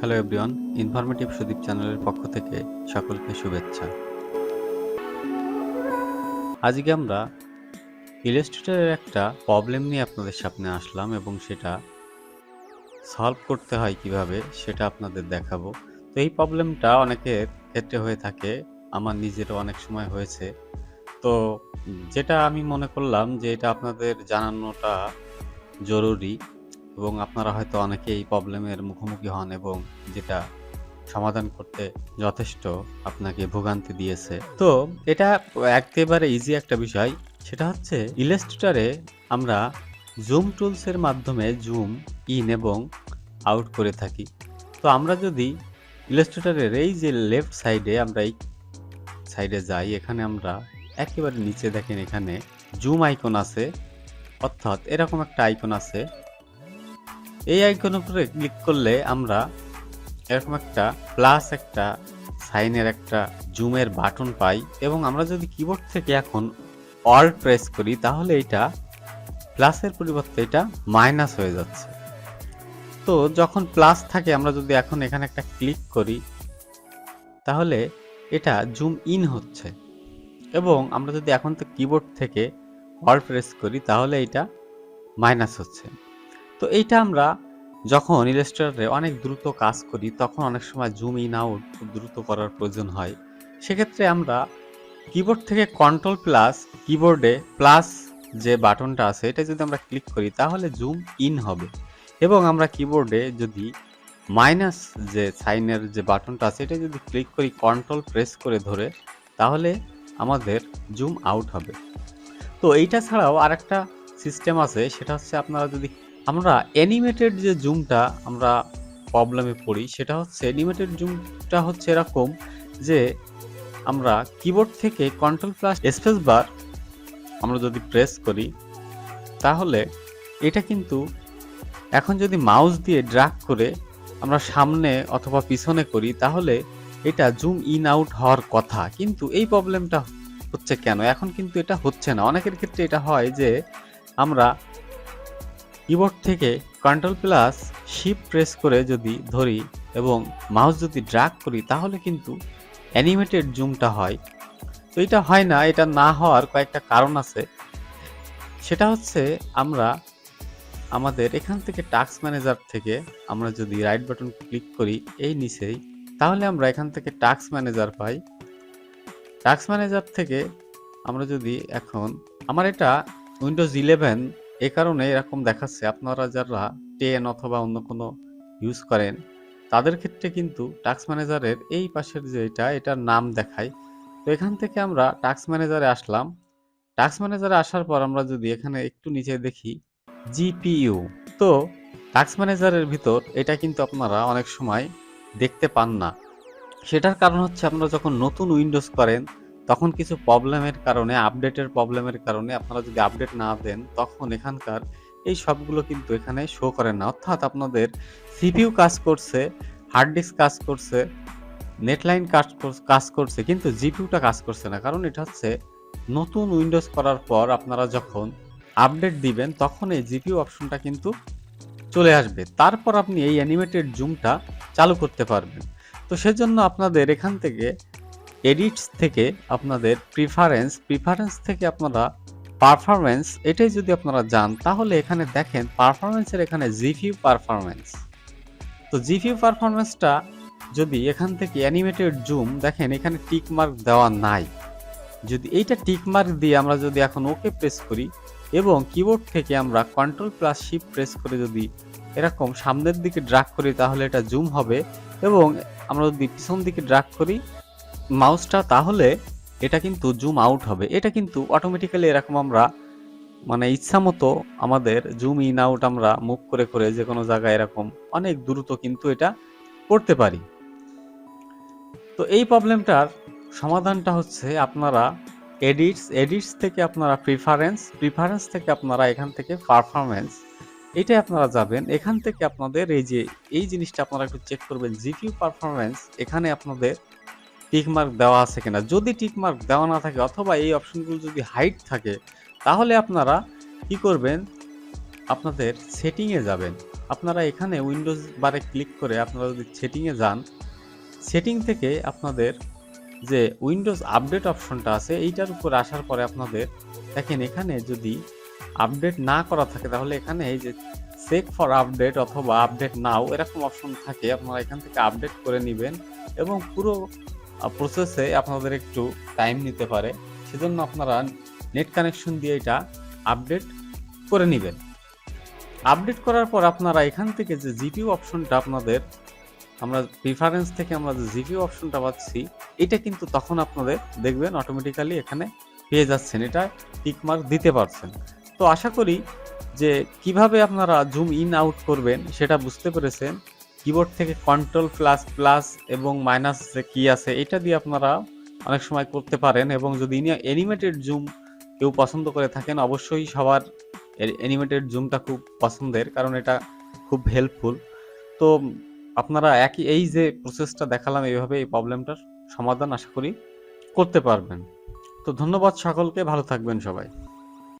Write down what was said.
Hello everyone, informative Sudip চ্যানেলের পক্ষ থেকে সকলকে শুভেচ্ছা। আজকে আমরা ইলাস্ট্রেটরের একটা প্রবলেম নিয়ে আপনাদের সামনে আসলাম এবং সেটা সলভ করতে হয় কিভাবে সেটা আপনাদের দেখাবো। তো এই প্রবলেমটা অনেকের ক্ষেত্রে হয়ে থাকে, আমার নিজেরও অনেক সময় হয়েছে। তো যেটা আমি মনে করলাম যে এটা আপনাদের জানানোটা জরুরি এবং আপনারা হয়তো অনেকে এই প্রবলেমের মুখোমুখি হন এবং যেটা সমাধান করতে যথেষ্ট আপনাকে ভোগান্তি দিয়েছে। তো এটা একেবারে ইজি একটা বিষয়, সেটা হচ্ছে ইলাস্ট্রেটরে আমরা জুম টুলসের মাধ্যমে জুম ইন এবং আউট করে থাকি। তো আমরা যদি ইলাস্ট্রেটরের এই যে লেফট সাইডে আমরা এই সাইডে যাই, এখানে আমরা একেবারে নিচে দেখেন এখানে জুম আইকন আছে, অর্থাৎ এরকম একটা আইকন আছে। এই আইকনের উপরে ক্লিক করলে আমরা এরকম একটা প্লাস একটা সাইনের একটা জুমের বাটন পাই এবং আমরা যদি কিবোর্ড থেকে এখন অল্ট প্রেস করি তাহলে এটা প্লাসের পরিবর্তে এটা মাইনাস হয়ে যাচ্ছে। তো যখন প্লাস থাকে আমরা যদি এখন এখানে একটা ক্লিক করি তাহলে এটা জুম ইন হচ্ছে এবং আমরা যদি এখন তো কিবোর্ড থেকে অল্ট প্রেস করি তাহলে এটা মাইনাস হচ্ছে। তো এইটা আমরা যখন ইলাস্ট্রেটরে অনেক দ্রুত কাজ করি তখন অনেক সময় জুম ইন আউট খুব দ্রুত করার প্রয়োজন হয়। সেক্ষেত্রে আমরা কিবোর্ড থেকে কন্ট্রোল প্লাস কিবোর্ডে প্লাস যে বাটনটা আছে এটা যদি আমরা ক্লিক করি তাহলে জুম ইন হবে এবং আমরা কিবোর্ডে যদি মাইনাস যে সাইনের যে বাটনটা আছে এটা যদি ক্লিক করি কন্ট্রোল প্রেস করে ধরে তাহলে আমাদের জুম আউট হবে। তো এইটা ছাড়াও আরেকটা সিস্টেম আছে, সেটা হচ্ছে আপনারা যদি আমরা অ্যানিমেটেড যে জুমটা আমরা প্রবলেমে পড়ি, সেটা হচ্ছে অ্যানিমেটেড জুমটা হচ্ছে এরকম যে আমরা কিবোর্ড থেকে কন্ট্রোল প্লাস স্পেস বার আমরা যদি প্রেস করি তাহলে এটা কিন্তু এখন যদি মাউস দিয়ে ড্র্যাগ করে আমরা সামনে অথবা পিছনে করি তাহলে এটা জুম ইন আউট হওয়ার কথা, কিন্তু এই প্রবলেমটা হচ্ছে কেন? এখন কিন্তু এটা হচ্ছে না। অনেকের ক্ষেত্রে এটা হয় যে আমরা কিবোর্ড থেকে কন্ট্রোল প্লাস শিফট প্রেস করে যদি ধরি এবং মাউস যদি ড্র্যাগ করি তাহলে কিন্তু অ্যানিমেটেড জুমটা হয়। তো এটা হয় না, এটা না হওয়ার কয়েকটা কারণ আছে। সেটা হচ্ছে আমরা আমাদের এখান থেকে টাস্ক ম্যানেজার থেকে আমরা যদি রাইট বাটন ক্লিক করি এই নিচেই, তাহলে আমরা এখান থেকে টাস্ক ম্যানেজার পাই। টাস্ক ম্যানেজার থেকে আমরা যদি এখন আমার এটা উইন্ডোজ 11 এই কারণে এরকম দেখাচ্ছে, আপনারা যারা 10 অথবা অন্য কোনো ইউজ করেন তাদের ক্ষেত্রে কিন্তু টাস্ক ম্যানেজারের এই পাশের যে এটার নাম দেখায়। তো এখান থেকে আমরা টাস্ক ম্যানেজারে আসলাম। টাস্ক ম্যানেজারে আসার পর আমরা যদি এখানে একটু নিচে দেখি জিপিইউ, তো টাস্ক ম্যানেজারের ভিতর এটা কিন্তু আপনারা অনেক সময় দেখতে পান না। সেটার কারণ হচ্ছে আপনারা যখন নতুন উইন্ডোজ করেন তখন কিছু প্রবলেমের কারণে, আপডেটের প্রবলেমের কারণে আপনারা যদি আপডেট না দেন তখন এখানকার এই সবগুলো কিন্তু এখানে শো করে না। অর্থাৎ আপনাদের সিপিইউ কাজ করছে, হার্ড ডিস্ক কাজ করছে, নেটলাইন কাজ করছে, কিন্তু জিপিইউটা কাজ করছে না। কারণ এটা হচ্ছে নতুন উইন্ডোজ করার পর আপনারা যখন আপডেট দিবেন তখন এই জিপিইউ অপশনটা কিন্তু চলে আসবে, তারপর আপনি এই অ্যানিমেটেড জুমটা চালু করতে পারবেন। তো সেজন্য আপনাদের এখান থেকে এডিটস থেকে আপনাদের প্রিফারেন্স থেকে আপনারা পারফরমেন্স এটাই যদি আপনারা যান তাহলে এখানে দেখেন পারফরমেন্সের এখানে জিপিইউ পারফরমেন্স। তো জিপিইউ পারফরমেন্সটা যদি এখান থেকে অ্যানিমেটেড জুম দেখেন এখানে টিক মার্ক দেওয়া নাই, যদি এইটা টিক মার্ক দিয়ে আমরা যদি এখন ওকে প্রেস করি এবং কিবোর্ড থেকে আমরা কন্ট্রোল প্লাস শিফট প্রেস করে যদি এরকম সামনের দিকে ড্র্যাগ করি তাহলে এটা জুম হবে এবং আমরা যদি পিছন দিকে ড্র্যাগ করি মাউসটা তাহলে এটা কিন্তু জুম আউট হবে। এটা কিন্তু অটোমেটিক্যালি এরকম আমরা মানে ইচ্ছা মতো আমাদের জুম ইন আউট আমরা মুভ করে করে যে কোনো জায়গায় এরকম অনেক দ্রুত কিন্তু এটা করতে পারি। তো এই প্রবলেমটার সমাধানটা হচ্ছে আপনারা এডিটস থেকে আপনারা প্রিফারেন্স থেকে আপনারা এখান থেকে পারফরমেন্স এটাই আপনারা যাবেন। এখান থেকে আপনাদের এই জিনিসটা আপনারা একটু চেক করবেন জিপিইউ পারফরমেন্স এখানে আপনাদের টিকমার্ক দেওয়া আছে কিনা। যদি টিকমার্ক দেওয়া না থাকে অথবা এই অপশনগুলো যদি হাইড থাকে তাহলে আপনারা কি করবেন, আপনাদের সেটিংয়ে যাবেন। আপনারা এখানে উইন্ডোজ বারে ক্লিক করে আপনারা যদি সেটিংয়ে যান, সেটিং থেকে আপনাদের যে উইন্ডোজ আপডেট অপশনটা আছে এইটার উপর আসার পরে আপনাদের দেখেন এখানে যদি আপডেট না করা থাকে তাহলে এখানে এই যে চেক ফর আপডেট অথবা আপডেট নাও এরকম অপশন থাকে, আপনারা এখান থেকে আপডেট করে নেবেন এবং পুরো প্রসেসে আপনাদের একটু টাইম নিতে পারে, সেজন্য আপনারা নেট কানেকশন দিয়ে এটা আপডেট করে নেবেন। আপডেট করার পর আপনারা এখান থেকে যে জিপিইউ অপশনটা আপনাদের আমরা প্রিফারেন্স থেকে আমরা যে জিপিইউ অপশনটা পাচ্ছি এটা কিন্তু তখন আপনাদের দেখবেন অটোমেটিক্যালি এখানে পেয়ে যাচ্ছেন, এটা টিকমার্ক দিতে পারছেন। তো আশা করি যে কিভাবে আপনারা জুম ইন আউট করবেন সেটা বুঝতে পেরেছেন। কিবোর্ড থেকে কন্ট্রোল প্লাস প্লাস এবং মাইনাস যে কি আছে এটা দিয়ে আপনারা অনেক সময় করতে পারেন, এবং যদি অ্যানিমেটেড জুম কেউ পছন্দ করে থাকেন অবশ্যই সবার অ্যানিমেটেড জুমটা খুব পছন্দের, কারণ এটা খুব হেল্পফুল। তো আপনারা এই যে প্রসেসটা দেখালাম এইভাবে এই প্রবলেমটার সমাধান আশা করি করতে পারবেন। তো ধন্যবাদ সকলকে, ভালো থাকবেন সবাই।